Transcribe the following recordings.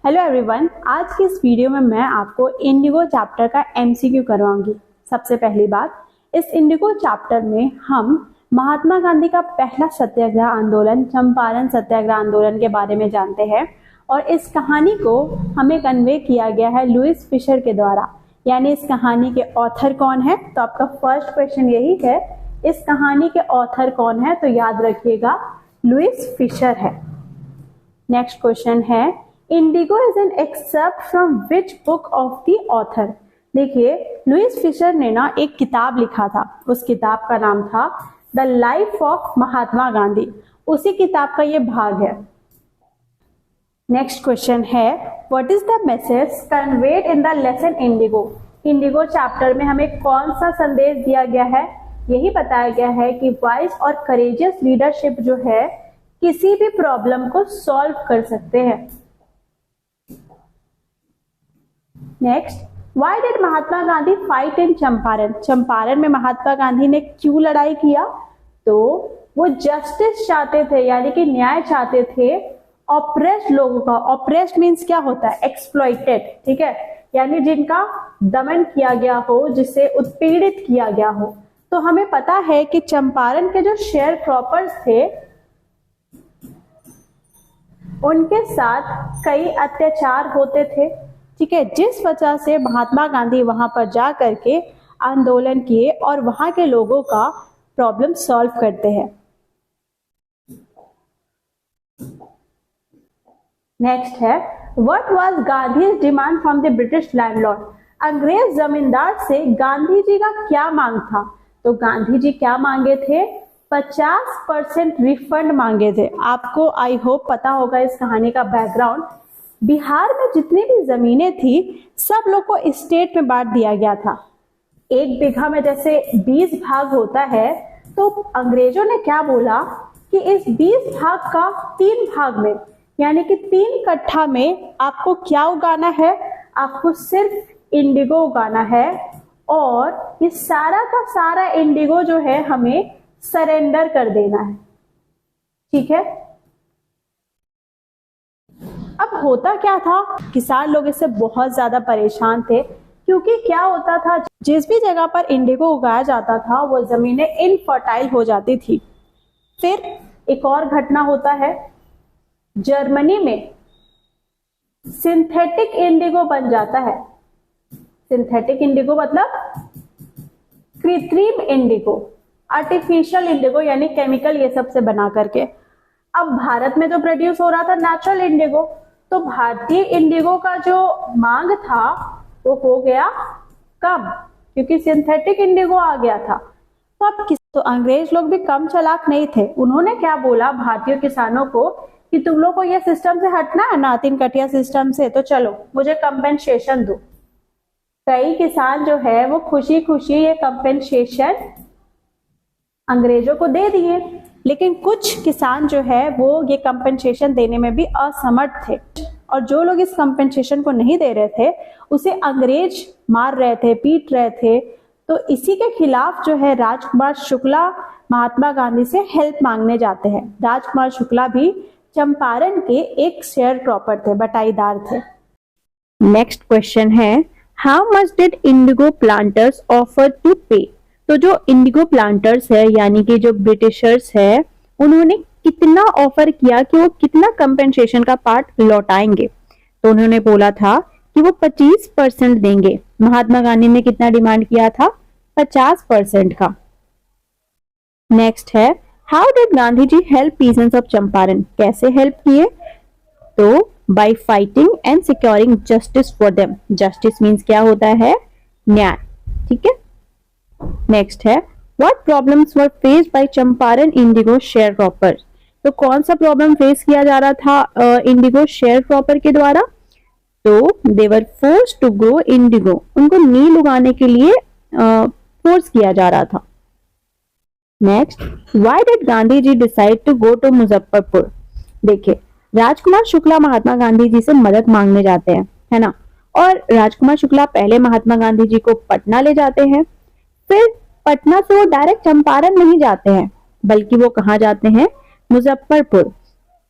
Hello everyone, आज की इस वीडियो में मैं आपको इंडिगो चैप्टर का एमसीक्यू करवाऊंगी। सबसे पहली बात, इस इंडिगो चैप्टर में हम महात्मा गांधी का पहला सत्याग्रह आंदोलन चंपारण सत्याग्रह आंदोलन के बारे में जानते हैं और इस कहानी को हमें कन्वे किया गया है लुईस फिशर के द्वारा। यानी इस कहानी के ऑथर कौन है? तो आपका फर्स्ट क्वेश्चन यही है, इस कहानी के ऑथर कौन है? तो याद रखिएगा लुईस फिशर है। नेक्स्ट क्वेश्चन है, indigo is an excerpt from which book of the author. देखिए, लुईस फिशर ने ना एक किताब लिखा था, उस किताब का नाम था the life of Mahatma Gandhi. उसी किताब का ये भाग है। नेक्स्ट क्वेश्चन है, what is the message conveyed in the lesson Indigo. Indigo chapter में हमें कौन सा संदेश दिया गया है? यही बताया गया है कि वाइज और करेजियस लीडरशिप जो है किसी भी प्रॉब्लम को सॉल्व कर सकते हैं। Next, why did Mahatma Gandhi fight in Champaran. Champaran में महात्मा गांधी ने क्यों लड़ाई किया? तो वो जस्टिस चाहते थे, यानी कि न्याय चाहते थे ऑप्रेस्ड लोगों का। ऑप्रेस्ड मीन्स क्या होता है? एक्सप्लॉइटेड, ठीक है, यानी जिनका दमन किया गया हो, जिसे उत्पीड़ित किया गया हो। तो हमें पता है कि चंपारण के जो शेयर क्रॉपर्स थे उनके साथ कई अत्याचार होते थे, ठीक है, जिस वजह से महात्मा गांधी वहां पर जा करके आंदोलन किए और वहां के लोगों का प्रॉब्लम सॉल्व करते हैं। नेक्स्ट है, what was Gandhi's demand from the British landlord. अंग्रेज जमींदार से गांधी जी का क्या मांग था? तो गांधी जी क्या मांगे थे? 50% रिफंड मांगे थे। आपको आई होप पता होगा इस कहानी का बैकग्राउंड। बिहार में जितनी भी जमीनें थी सब लोग को स्टेट में बांट दिया गया था। एक बीघा में जैसे 20 भाग होता है, तो अंग्रेजों ने क्या बोला कि इस 20 भाग का 3 भाग में, यानी कि 3 कट्ठा में आपको क्या उगाना है? आपको सिर्फ इंडिगो उगाना है और ये सारा का सारा इंडिगो जो है हमें सरेंडर कर देना है, ठीक है। अब होता क्या था, किसान लोग इससे बहुत ज्यादा परेशान थे, क्योंकि क्या होता था, जिस भी जगह पर इंडिगो उगाया जाता था वो जमीनें इनफर्टाइल हो जाती थी। फिर एक और घटना होता है, जर्मनी में सिंथेटिक इंडिगो बन जाता है। सिंथेटिक इंडिगो मतलब कृत्रिम इंडिगो, आर्टिफिशियल इंडिगो, यानी केमिकल ये सब से बना करके। अब भारत में तो प्रोड्यूस हो रहा था नेचुरल इंडिगो, तो भारतीय इंडिगो का जो मांग था वो हो गया कम, क्योंकि सिंथेटिक इंडिगो आ गया था। तो अब तो अंग्रेज लोग भी कम चालाक नहीं थे। उन्होंने क्या बोला भारतीय किसानों को कि तुम लोग को ये सिस्टम से हटना है ना, 3 कटिया सिस्टम से, तो चलो मुझे कंपेंसेशन दो। कई किसान जो है वो खुशी खुशी ये कंपेंसेशन अंग्रेजों को दे दिए, लेकिन कुछ किसान जो है वो ये कंपेंसेशन देने में भी असमर्थ थे, और जो लोग इस कंपेंसेशन को नहीं दे रहे थे उसे अंग्रेज मार रहे थे, पीट रहे थे। तो इसी के खिलाफ जो है राजकुमार शुक्ला महात्मा गांधी से हेल्प मांगने जाते हैं। राजकुमार शुक्ला भी चंपारण के एक शेयर क्रॉपर थे, बटाईदार थे। नेक्स्ट क्वेश्चन है, how much did indigo planters offer to pay. तो जो इंडिगो प्लांटर्स है, यानी कि जो ब्रिटिशर्स है, उन्होंने कितना ऑफर किया कि वो कितना कंपेंसेशन का पार्ट लौटाएंगे। तो उन्होंने बोला था कि वो 25% देंगे। महात्मा गांधी ने कितना डिमांड किया था? 50% का। नेक्स्ट है, how did Gandhi ji help peasants of Champaran. कैसे हेल्प किए? तो by fighting and securing justice for them. Justice means क्या होता है? न्याय, ठीक है। नेक्स्ट है, what problems were faced by Champaran indigo share cropper. तो कौन सा प्रॉब्लम फेस किया जा रहा था इंडिगो शेयर क्रॉपर के द्वारा? तो they were forced to grow indigo. उनको नील उगाने के लिए फोर्स किया जा रहा था। Next, why did Gandhi ji decide to go to Muzaffarpur. देखिए, राजकुमार शुक्ला महात्मा गांधी जी से मदद मांगने जाते हैं, है ना, और राजकुमार शुक्ला पहले महात्मा गांधी जी को पटना ले जाते हैं। फिर पटना से वो डायरेक्ट चंपारण नहीं जाते हैं, बल्कि वो कहाँ जाते हैं? मुजफ्फरपुर।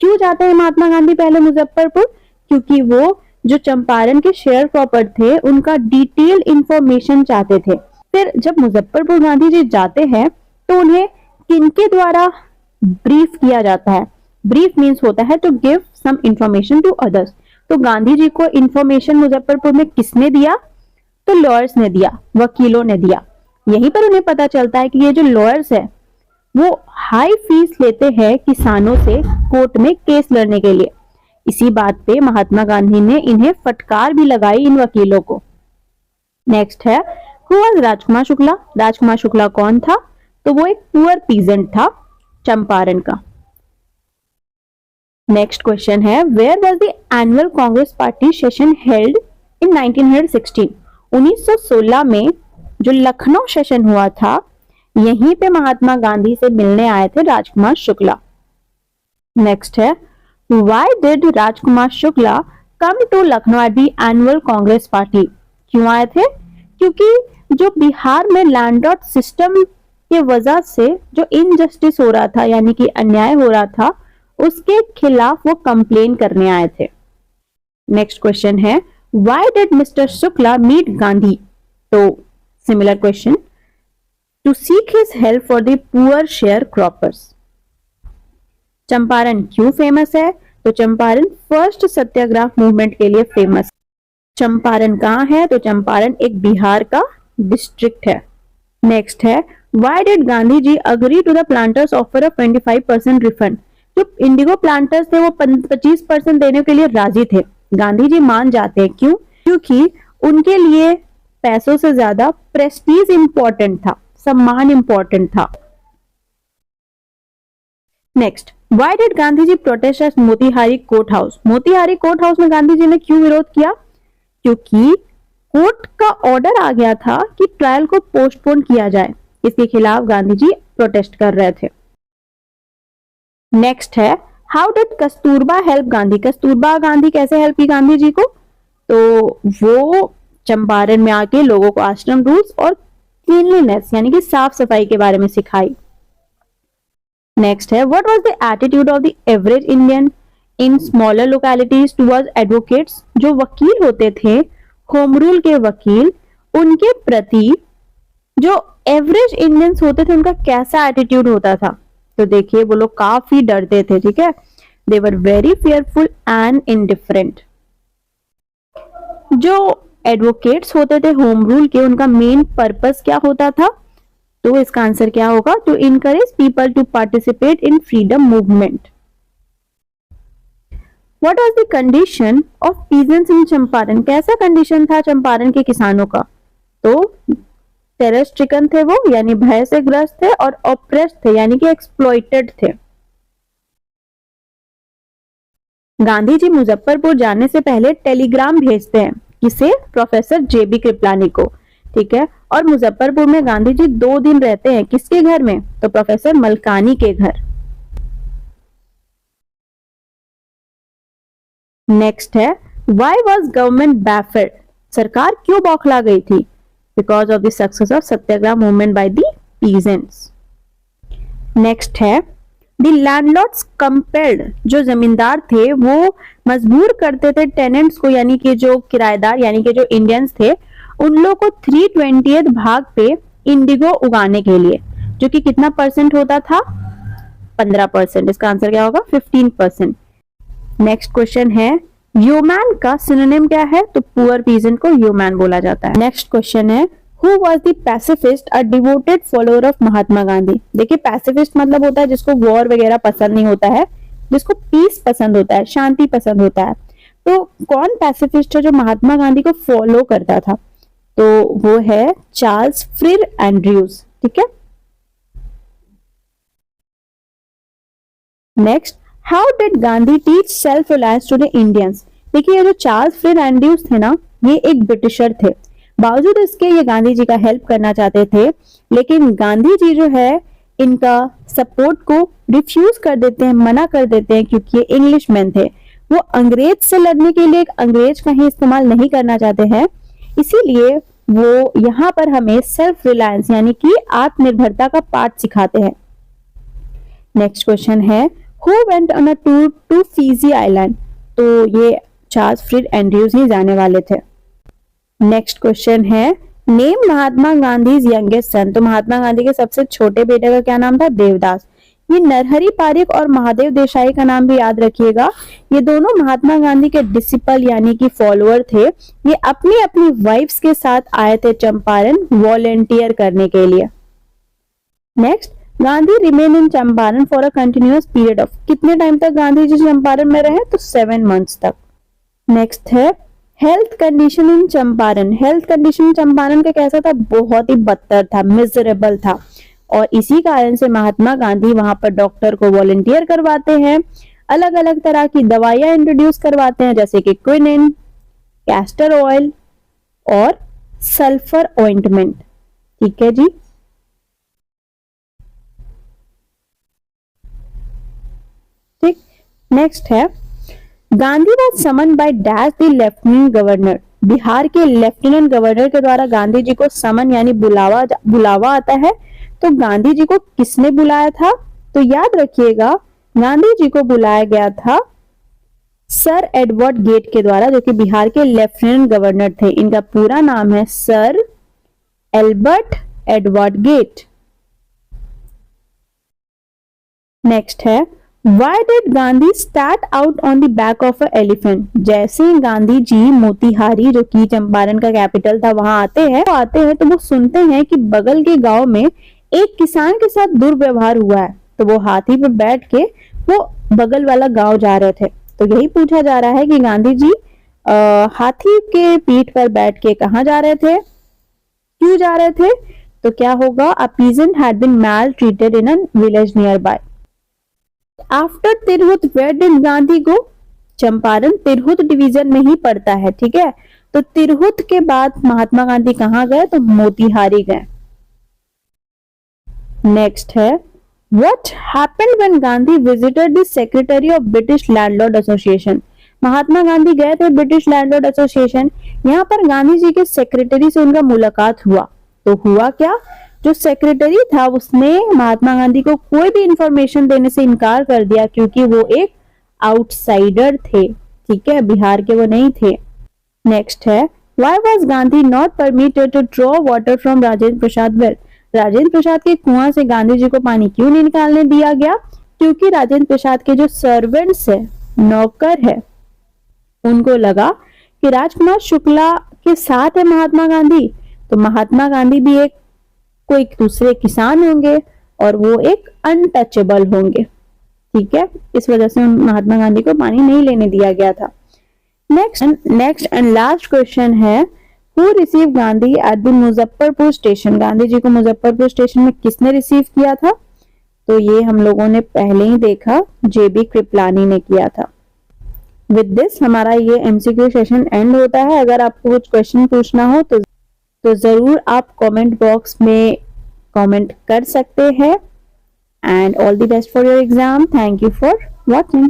क्यों जाते हैं महात्मा गांधी पहले मुजफ्फरपुर? क्योंकि वो जो चंपारण के शेयर क्रॉपर थे उनका डिटेल इंफॉर्मेशन चाहते थे। फिर जब मुजफ्फरपुर गांधी जी जाते हैं तो उन्हें किनके द्वारा ब्रीफ किया जाता है? ब्रीफ मीन्स होता है to give some information to others. तो गांधी जी को इंफॉर्मेशन मुजफ्फरपुर में किसने दिया? तो लॉयर्स ने दिया, वकीलों ने दिया। यहीं पर उन्हें पता चलता है कि ये जो लॉयर्स है वो हाई फीस लेते हैं किसानों से कोर्ट में केस लड़ने के लिए। इसी बात पे महात्मा गांधी ने इन्हें फटकार भी लगाई इन वकीलों को। नेक्स्ट है हु वाज राजकुमार शुक्ला। राजकुमार शुक्ला कौन था? तो वो एक पुअर पीजेंट था चंपारण का। नेक्स्ट क्वेश्चन है where was the annual Congress party session held in 1916। 1916 में जो लखनऊ सेशन हुआ था यहीं पे महात्मा गांधी से मिलने आए थे राजकुमार शुक्ला। नेक्स्ट है why did Rajkumar Shukla come to Lucknow at the annual Congress party. क्यों आए थे? क्योंकि जो बिहार में लैंड लॉट सिस्टम की वजह से जो इनजस्टिस हो रहा था यानी कि अन्याय हो रहा था उसके खिलाफ वो कंप्लेन करने आए थे। नेक्स्ट क्वेश्चन है why did Mr Shukla meet Gandhi. तो similar question to seek his help for the poor share croppers. Champaran क्यों फेमस है? तो चंपारण फर्स्ट सत्याग्रह मूवमेंट के लिए फेमस। चंपारण कहाँ है? तो चंपारण एक बिहार का डिस्ट्रिक्ट है। नेक्स्ट है why did Gandhi ji agree to the planters offer a 25% refund. जो इंडिगो प्लांटर्स थे वो 25% देने के लिए राजी थे। गांधी जी मान जाते हैं। क्यों? क्योंकि उनके लिए पैसों से ज्यादा प्रेस्टीज इंपॉर्टेंट था, सम्मान इंपॉर्टेंट था। Next why did Gandhi ji protest at Motihari court house. Motihari court house में गांधी जी ने क्यों विरोध किया? क्योंकि कोर्ट का ऑर्डर आ गया था कि ट्रायल को पोस्टपोन किया जाए। इसके खिलाफ गांधी जी प्रोटेस्ट कर रहे थे। नेक्स्ट है how did Kasturba help Gandhi. Kasturba Gandhi कैसे हेल्प की गांधी जी को? तो वो चंपारण में आके लोगों को आश्रम रूल्स और क्लीनलीनेस यानी कि साफ सफाई के बारे में सिखाई। नेक्स्ट है what was the attitude of the average Indian in smaller localities towards advocates. जो वकील होते थे, होम रूल के वकील, उनके प्रति जो एवरेज इंडियंस होते थे उनका कैसा एटीट्यूड होता था? तो देखिए वो लोग काफी डरते थे। ठीक है, they were very fearful and indifferent. जो एडवोकेट्स होते थे होम रूल के उनका मेन पर्पस क्या होता था? तो इसका आंसर क्या होगा? To encourage people to participate in freedom movement. What was the condition of peasants in Champaran. कैसा कंडीशन था चंपारण के किसानों का? तो टेरर स्ट्रिकन थे वो यानी भय से ग्रस्त थे और ऑप्रेस्ड थे यानी कि एक्सप्लॉइटेड थे। गांधी जी मुजफ्फरपुर जाने से पहले टेलीग्राम भेजते हैं। किसे? प्रोफेसर जेबी कृपलानी को। ठीक है, और मुजफ्फरपुर में गांधी जी 2 दिन रहते हैं। किसके घर में? तो प्रोफेसर मलकानी के घर। नेक्स्ट है व्हाई वाज गवर्नमेंट बैफर्ड। सरकार क्यों बौखला गई थी? Because of the success of Satyagraha movement by the peasants. Next है द लैंडलॉर्ड्स कंपेल्ड। जो जमींदार थे वो मजबूर करते थे टेनेंट्स को यानी कि जो किराएदार यानी कि जो इंडियंस थे उन लोगों को 3/20 भाग पे इंडिगो उगाने के लिए, जो कि कितना परसेंट होता था? 15%। इसका आंसर क्या होगा? 15%। नेक्स्ट क्वेश्चन है ह्यूमैन का सिनोनिम क्या है? तो पुअर पीजेंट को ह्यूमैन बोला जाता है। नेक्स्ट क्वेश्चन है who was the pacifist a devoted follower of Mahatma Gandhi. देखिए पैसिफिस्ट मतलब होता है जिसको वॉर वगैरह पसंद नहीं होता है, जिसको पीस पसंद होता है, शांति पसंद होता है। तो कौन पैसिफिस्ट है जो महात्मा गांधी को फॉलो करता था? तो वो है चार्ल्स फ्रिर एंड्रयूज। ठीक है, next how did Gandhi teach self reliance to the Indians. देखिए ये जो चार्ल्स फ्रिर एंड्रयूज थे ना ये एक ब्रिटिशर थे। बावजूद इसके ये गांधी जी का हेल्प करना चाहते थे, लेकिन गांधी जी जो है इनका सपोर्ट को रिफ्यूज कर देते हैं, मना कर देते हैं, क्योंकि ये इंग्लिशमैन थे। वो अंग्रेज से लड़ने के लिए एक अंग्रेज का ही इस्तेमाल नहीं करना चाहते हैं, इसीलिए वो यहाँ पर हमें सेल्फ रिलायंस यानी कि आत्मनिर्भरता का पाठ सिखाते हैं। नेक्स्ट क्वेश्चन है who went on a tour to Fiji island. तो ये चार्ल्स फ्रीड एंड्रयूज ही जाने वाले थे। नेक्स्ट क्वेश्चन है name Mahatma Gandhi youngest son. तो महात्मा गांधी के सबसे छोटे बेटे का क्या नाम था? देवदास। ये नरहरि पारिक और महादेव देसाई का नाम भी याद रखिएगा। ये दोनों महात्मा गांधी के डिसिपल यानी कि फॉलोअर थे। ये अपनी अपनी वाइफ्स के साथ आए थे चंपारण वॉलेंटियर करने के लिए। Next, Gandhi remain in Champaran for a continuous period of. कितने टाइम तक गांधी जी चंपारण में रहे? तो 7 मंथ्स तक। नेक्स्ट है health condition in Champaran. Health condition Champaran का कैसा था? बहुत ही बदतर था, मिजरेबल था, और इसी कारण से महात्मा गांधी वहां पर डॉक्टर को वॉलंटियर करवाते हैं, अलग अलग तरह की दवाइयां इंट्रोड्यूस करवाते हैं जैसे कि क्विनिन, कैस्टर ऑयल और सल्फर ऑइंटमेंट। ठीक है जी। ठीक, नेक्स्ट है Gandhi was someone by dash the lieutenant governor. Bihar के लेफ्टिनेंट गवर्नर के द्वारा गांधी जी को समन यानी बुलावा आता है। तो गांधी जी को किसने बुलाया था? तो याद रखिएगा गांधी जी को बुलाया गया था सर एडवर्ड गेट के द्वारा, जो कि बिहार के लेफ्टिनेंट गवर्नर थे। इनका पूरा नाम है sir Albert Edward Gait. Next है Why did Gandhi start out on the back of an elephant? जैसे गांधी जी मोतिहारी, जो कि चंपारण का कैपिटल था, वहां आते हैं तो वो सुनते हैं कि बगल के गांव में एक किसान के साथ दुर्व्यवहार हुआ है। तो वो हाथी पर बैठ के वो बगल वाला गांव जा रहे थे। तो यही पूछा जा रहा है कि गांधी जी हाथी के पीठ पर बैठ के कहाँ जा रहे थे, क्यों जा रहे थे? तो क्या होगा? A peasant had been maltreated in a village nearby. After Tirhut where did Gandhi go? Champaran Tirhut division में ही पड़ता है। ठीक है, तो तिरहुत के बाद महात्मा गांधी कहां गए? तो मोतिहारी गए। नेक्स्ट है what happened when Gandhi visited the secretary of British landlord association. Mahatma Gandhi गए थे ब्रिटिश लैंडलॉर्ड एसोसिएशन, यहाँ पर गांधी जी के सेक्रेटरी से उनका मुलाकात हुआ। तो हुआ क्या? जो सेक्रेटरी था उसने महात्मा गांधी को कोई भी इंफॉर्मेशन देने से इनकार कर दिया, क्योंकि वो एक आउटसाइडर थे। ठीक है, बिहार के वो नहीं थे। नेक्स्ट है why was Gandhi not permitted to draw water from Rajendra Prasad well. Rajendra Prasad के कुआं से गांधी जी को पानी क्यों नहीं निकालने दिया गया? क्योंकि राजेंद्र प्रसाद के जो सर्वेंट्स है, नौकर है, उनको लगा कि राजकुमार शुक्ला के साथ है महात्मा गांधी, तो महात्मा गांधी भी एक कोई दूसरे किसान होंगे और वो एक अनटचेबल होंगे। ठीक है, इस वजह से महात्मा गांधी को पानी नहीं लेने दिया गया था। नेक्स्ट एंड लास्ट क्वेश्चन है who receive Gandhi at the Muzaffarpur station. Gandhi ji को मुजफ्फरपुर स्टेशन में किसने रिसीव किया था? तो ये हम लोगों ने पहले ही देखा, जेबी कृपलानी ने किया था। विद दिस हमारा ये एमसीक्यू सेशन एंड होता है। अगर आपको कुछ क्वेश्चन पूछना हो तो जरूर आप कमेंट बॉक्स में कमेंट कर सकते हैं। And all the best for your exam. Thank you for watching.